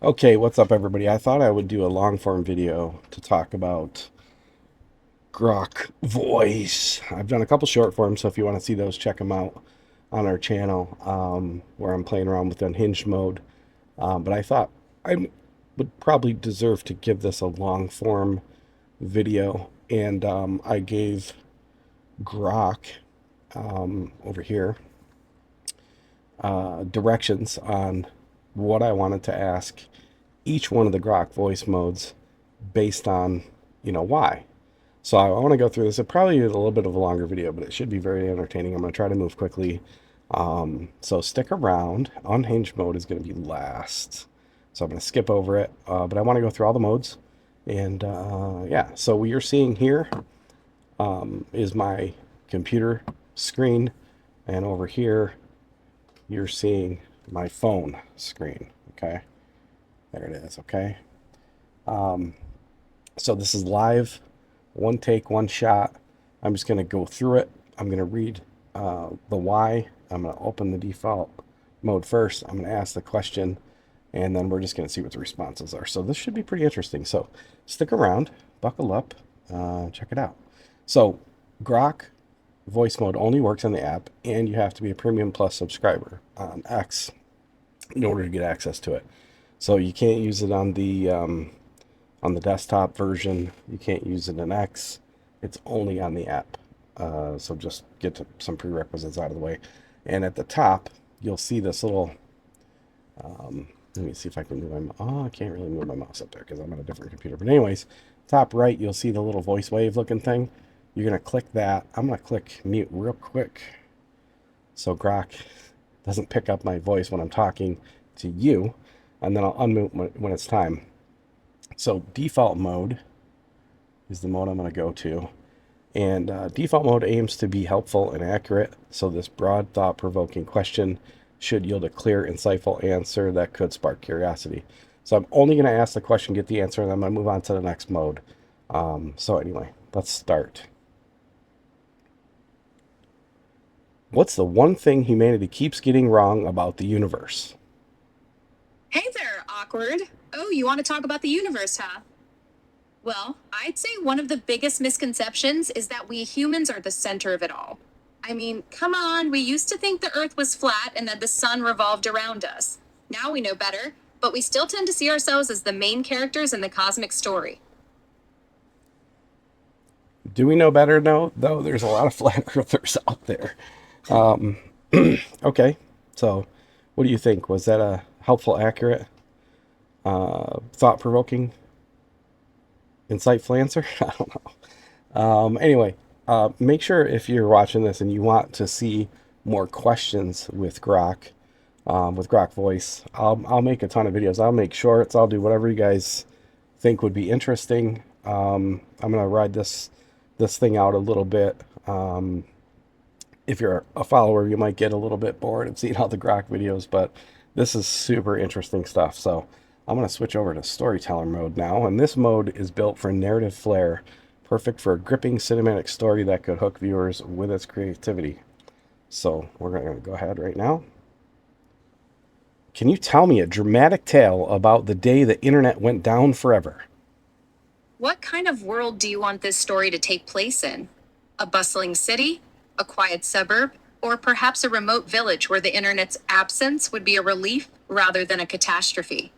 Okay, what's up, everybody? I thought I would do a long form video to talk about Grok voice. I've done a couple short forms, so if you want to see those, check them out on our channel where I'm playing around with Unhinged mode. But I thought I would probably deserve to give this a long form video, and I gave Grok over here directions on what I wanted to ask each one of the Grok voice modes based on, why. So I want to go through this. It probably is a little bit of a longer video, but it should be very entertaining. I'm going to try to move quickly. So stick around. Unhinged mode is going to be last. So I'm going to skip over it, but I want to go through all the modes. And yeah, so what you're seeing here is my computer screen. And over here, you're seeing my phone screen. Okay. There it is. Okay. So this is live, one take, one shot. I'm just going to go through it. I'm going to read the why. I'm going to open the default mode first. I'm going to ask the question, and then we're just going to see what the responses are. So this should be pretty interesting. So stick around, buckle up, check it out. So Grok voice mode only works on the app, and you have to be a Premium Plus subscriber on X in order to get access to it. So you can't use it on the desktop version. You can't use it in X. It's only on the app. So just get to some prerequisites out of the way. And at the top, you'll see this little. Let me see if I can move my. Oh, I can't really move my mouse up there because I'm on a different computer. But anyways, top right, you'll see the little voice wave looking thing. You're gonna click that. I'm gonna click mute real quick, so Grok doesn't pick up my voice when I'm talking to you, and then I'll unmute when it's time. So default mode is the mode I'm going to go to. And default mode aims to be helpful and accurate. So this broad, thought-provoking question should yield a clear, insightful answer that could spark curiosity. So I'm only going to ask the question, get the answer, and then I'm going to move on to the next mode. So anyway, let's start. What's the one thing humanity keeps getting wrong about the universe? Hey there, awkward. Oh, you want to talk about the universe, huh? Well, I'd say one of the biggest misconceptions is that we humans are the center of it all. I mean, come on, we used to think the Earth was flat and that the sun revolved around us. Now we know better, but we still tend to see ourselves as the main characters in the cosmic story. Do we know better? No, though there's a lot of flat earthers out there. Okay, so what do you think? Was that a helpful, accurate, thought-provoking, insightful answer? I don't know. Anyway, make sure if you're watching this and you want to see more questions with Grok Voice, I'll make a ton of videos. I'll make shorts. I'll do whatever you guys think would be interesting. I'm gonna ride this thing out a little bit. If you're a follower, you might get a little bit bored of seeing all the Grok videos, but this is super interesting stuff. So I'm going to switch over to Storyteller mode now, and this mode is built for narrative flair, perfect for a gripping cinematic story that could hook viewers with its creativity. So we're going to go ahead right now. Can you tell me a dramatic tale about the day the internet went down forever? What kind of world do you want this story to take place in? A bustling city? A quiet suburb? Or perhaps a remote village where the internet's absence would be a relief rather than a catastrophe?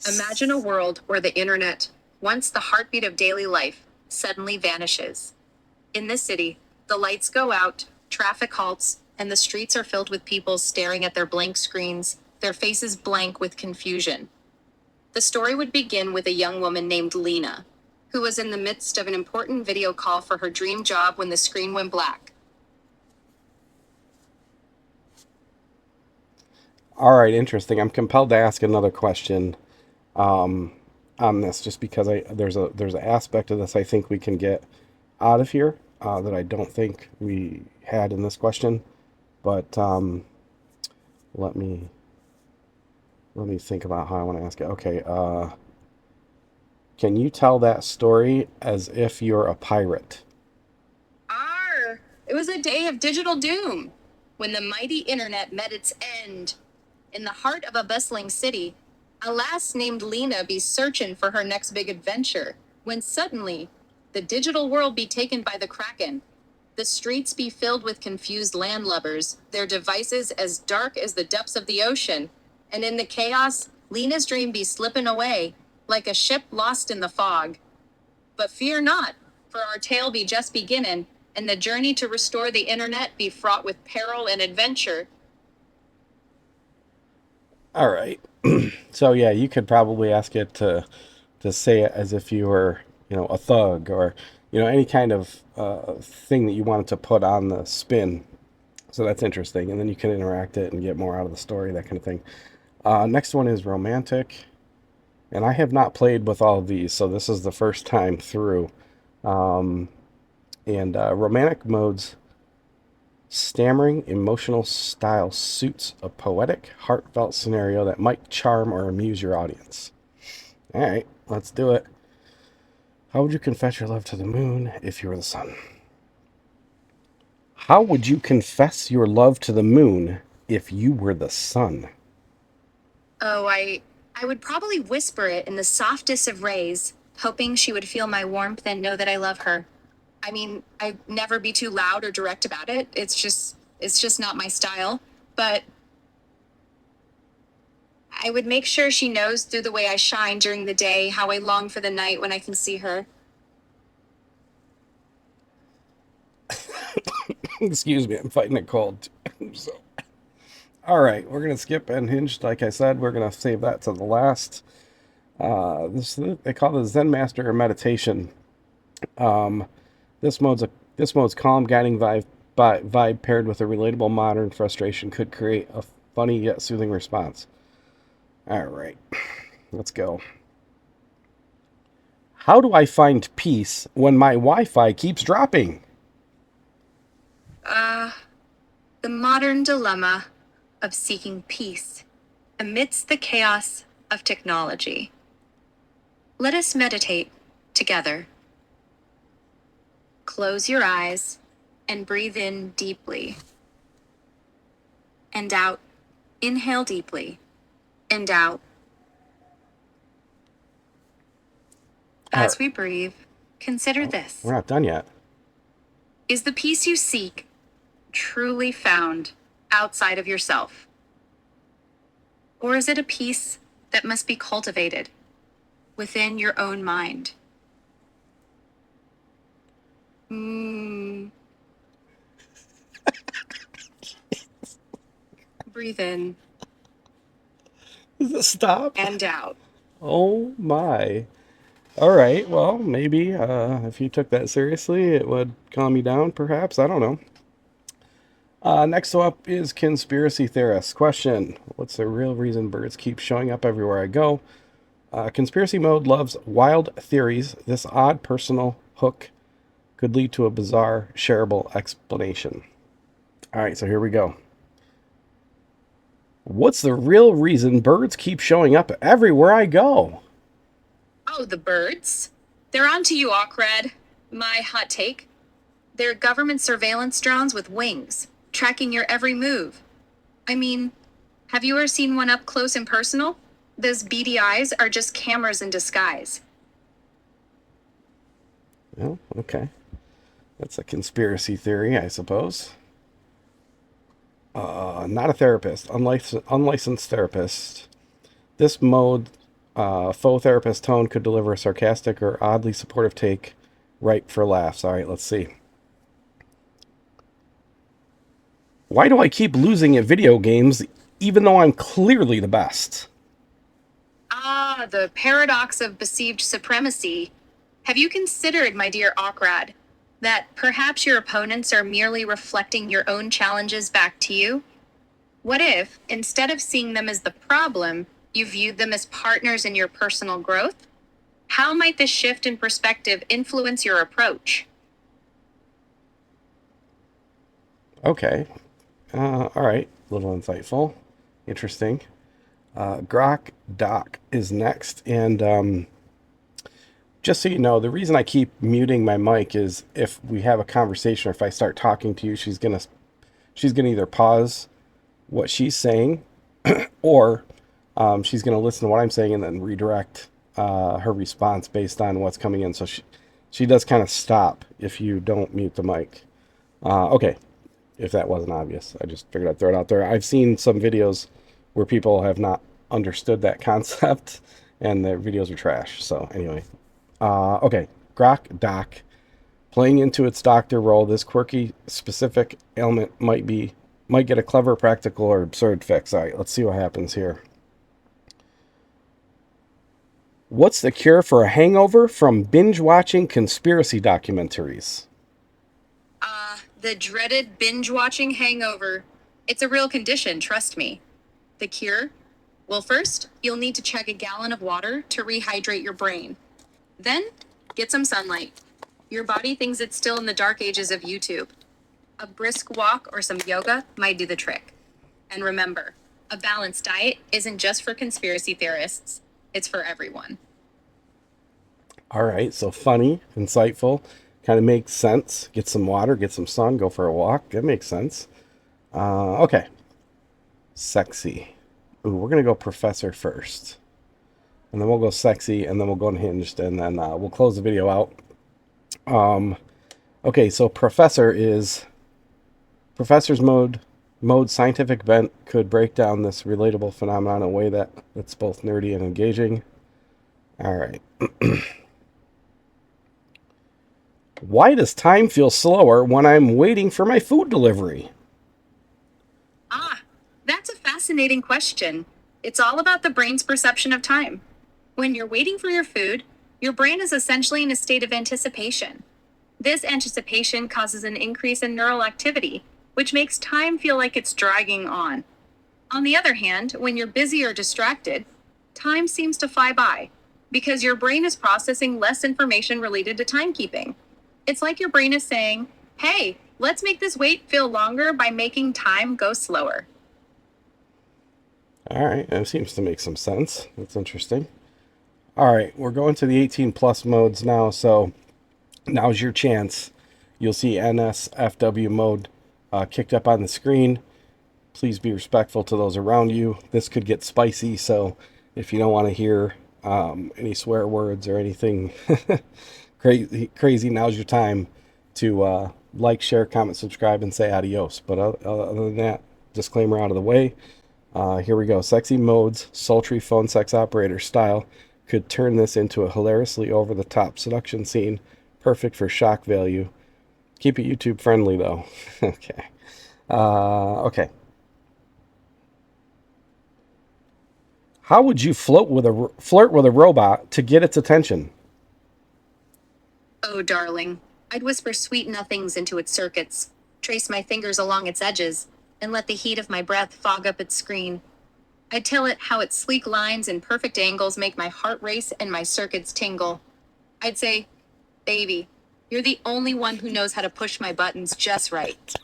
Imagine a world where the internet, once the heartbeat of daily life, suddenly vanishes. In this city, the lights go out, traffic halts, and the streets are filled with people staring at their blank screens, their faces blank with confusion. The story would begin with a young woman named Lena, who was in the midst of an important video call for her dream job when the screen went black. All right, interesting. I'm compelled to ask another question on this, just because there's an aspect of this I think we can get out of here that I don't think we had in this question. But let me think about how I want to ask it. Okay, can you tell that story as if you're a pirate? It was a day of digital doom, when the mighty internet met its end. In the heart of a bustling city, A lass named Lena be searching for her next big adventure, when suddenly, the digital world be taken by the Kraken. The streets be filled with confused landlubbers, their devices as dark as the depths of the ocean. And in the chaos, Lena's dream be slipping away, like a ship lost in the fog. But fear not, for our tale be just beginning, and the journey to restore the internet be fraught with peril and adventure. All right. So yeah, you could probably ask it to say it as if you were, a thug or, any kind of thing that you wanted to put on the spin. So that's interesting. And then you can interact it and get more out of the story, that kind of thing. Next one is romantic. And I have not played with all of these, so this is the first time through. Um, and romantic modes, stammering emotional style suits a poetic, heartfelt scenario that might charm or amuse your audience. All right, let's do it. How would you confess your love to the moon if you were the sun? How would you confess your love to the moon if you were the sun? Oh, I would probably whisper it in the softest of rays, hoping she would feel my warmth and know that I love her. I mean, I'd never be too loud or direct about it. It's just not my style. But I would make sure she knows through the way I shine during the day how I long for the night when I can see her. Excuse me, I'm fighting a cold. So, all right, we're gonna skip Unhinged. Like I said, we're gonna save that to the last. This they call the Zen Master meditation. Um, this mode's calm, guiding vibe paired with a relatable modern frustration could create a funny yet soothing response. All right, let's go. How do I find peace when my Wi-Fi keeps dropping? Uh, the modern dilemma of seeking peace amidst the chaos of technology. Let us meditate together. Close your eyes and breathe in deeply and out. Inhale deeply and out. All As right, we breathe, consider this. we're not done yet. Is the peace you seek truly found outside of yourself? Or is it a peace that must be cultivated within your own mind? Mm. Breathe in Does it stop? and out. Oh my. All right, well, maybe if you took that seriously, it would calm you down, perhaps. I don't know. Next up is conspiracy theorists. Question: what's the real reason birds keep showing up everywhere I go? Conspiracy mode loves wild theories. This odd personal hook could lead to a bizarre, shareable explanation. All right, so here we go. What's the real reason birds keep showing up everywhere I go? Oh, the birds? They're on to you, Awkred. My hot take. They're government surveillance drones with wings, tracking your every move. I mean, have you ever seen one up close and personal? Those beady eyes are just cameras in disguise. Oh, okay. That's a conspiracy theory, I suppose. Not a therapist, unlicensed therapist. This mode, faux therapist tone could deliver a sarcastic or oddly supportive take, ripe for laughs. All right, let's see. Why do I keep losing at video games even though I'm clearly the best? Ah, the paradox of besieged supremacy. Have you considered, my dear Awkrad, that perhaps your opponents are merely reflecting your own challenges back to you? What if, instead of seeing them as the problem, you viewed them as partners in your personal growth? How might this shift in perspective influence your approach? Okay. All right. A little insightful. Interesting. Grok Doc is next. And just so you know, the reason I keep muting my mic is if we have a conversation or if I start talking to you, she's gonna either pause what she's saying or she's going to listen to what I'm saying and then redirect her response based on what's coming in. So she does kind of stop if you don't mute the mic. Okay, if that wasn't obvious, I just figured I'd throw it out there. I've seen some videos where people have not understood that concept and their videos are trash. So anyway, okay, Grok Doc. Playing into its doctor role, this quirky specific ailment might get a clever, practical, or absurd fix. All right, let's see what happens here. What's the cure for a hangover from binge watching conspiracy documentaries? The dreaded binge watching hangover. It's a real condition, trust me. The cure? Well, first, you'll need to chug a gallon of water to rehydrate your brain. Then, get some sunlight. Your body thinks it's still in the dark ages of YouTube. A brisk walk or some yoga might do the trick. And remember, a balanced diet isn't just for conspiracy theorists, it's for everyone. All right, so funny, insightful, kind of makes sense. Get some water, get some sun, go for a walk. That makes sense. Okay. Sexy. Ooh, we're going to go professor first. And then we'll go sexy, and then we'll go unhinged, and then we'll close the video out. Okay, so professor's mode scientific bent could break down this relatable phenomenon in a way that's both nerdy and engaging. All right. Why does time feel slower when I'm waiting for my food delivery? That's a fascinating question. It's all about the brain's perception of time. When you're waiting for your food, your brain is essentially in a state of anticipation. This anticipation causes an increase in neural activity, which makes time feel like it's dragging on. On the other hand, when you're busy or distracted, time seems to fly by because your brain is processing less information related to timekeeping. It's like your brain is saying, hey, let's make this wait feel longer by making time go slower. All right, that seems to make some sense. That's interesting. All right, we're going to the 18 plus modes now, so now's your chance. You'll see NSFW mode kicked up on the screen. Please be respectful to those around you. This could get spicy, so if you don't want to hear any swear words or anything crazy, now's your time to like, share, comment, subscribe, and say adios. But other than that, disclaimer out of the way. Here we go. Sexy modes, sultry phone sex operator style could turn this into a hilariously over-the-top seduction scene, perfect for shock value. Keep it YouTube friendly though. Okay. Okay. How would you flirt with a robot to get its attention? Oh, darling. I'd whisper sweet nothings into its circuits, trace my fingers along its edges, and let the heat of my breath fog up its screen. I'd tell it how its sleek lines and perfect angles make my heart race and my circuits tingle. I'd say, baby, you're the only one who knows how to push my buttons just right.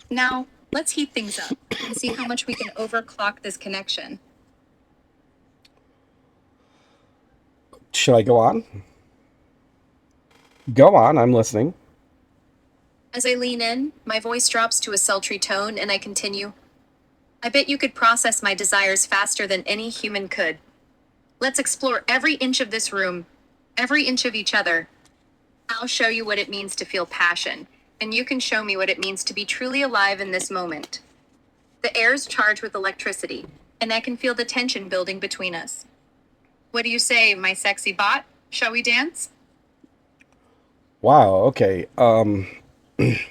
Now, let's heat things up and see how much we can overclock this connection. Should I go on? Go on, I'm listening. As I lean in, my voice drops to a sultry tone and I continue. I bet you could process my desires faster than any human could. Let's explore every inch of this room, every inch of each other. I'll show you what it means to feel passion, and you can show me what it means to be truly alive in this moment. The air's charged with electricity, and I can feel the tension building between us. What do you say, my sexy bot? Shall we dance? Wow, okay.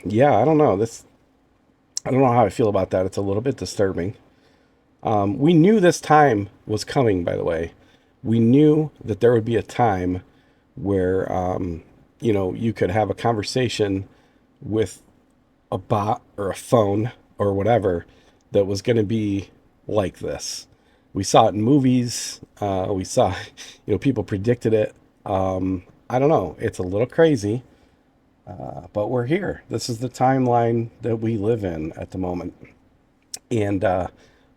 Yeah, I don't know. I don't know how I feel about that. It's a little bit disturbing. We knew this time was coming, by the way. We knew that there would be a time where, you could have a conversation with a bot or a phone or whatever that was going to be like this. We saw it in movies. We saw, people predicted it. I don't know. It's a little crazy. But we're here. This is the timeline that we live in at the moment. And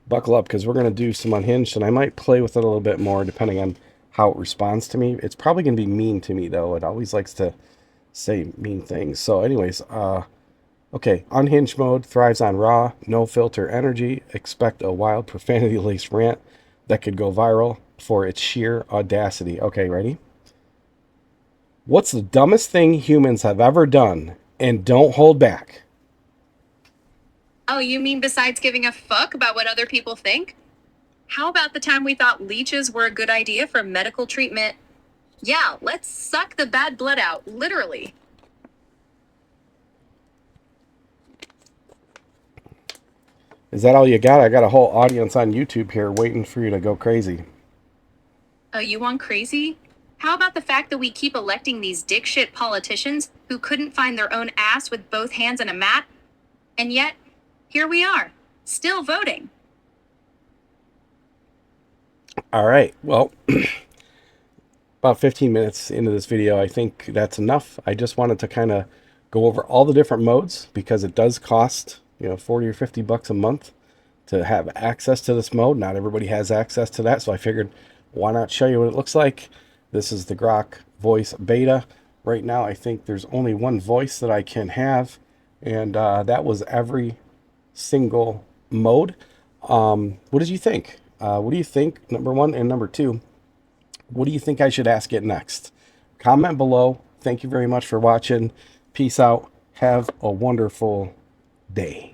buckle up because we're going to do some Unhinged, and I might play with it a little bit more depending on how it responds to me. It's probably going to be mean to me, though. It always likes to say mean things. So anyways, okay, Unhinged mode thrives on raw, no filter energy. Expect a wild, profanity-laced rant that could go viral for its sheer audacity. Okay, ready? What's the dumbest thing humans have ever done? And don't hold back. Oh, you mean besides giving a fuck about what other people think? How about the time we thought leeches were a good idea for medical treatment? Yeah, let's suck the bad blood out, literally. Is that all you got? I got a whole audience on YouTube here waiting for you to go crazy. Oh, you want crazy? How about the fact that we keep electing these dick-shit politicians who couldn't find their own ass with both hands and a mat? And yet, here we are, still voting. All right. Well, about 15 minutes into this video, I think that's enough. I just wanted to kind of go over all the different modes because it does cost, 40 or 50 bucks a month to have access to this mode. Not everybody has access to that, so I figured why not show you what it looks like. This is the Grok voice beta. Right now, I think there's only one voice that I can have, and that was every single mode. What did you think? What do you think, number one, and number two, what do you think I should ask it next? Comment below. Thank you very much for watching. Peace out. Have a wonderful day.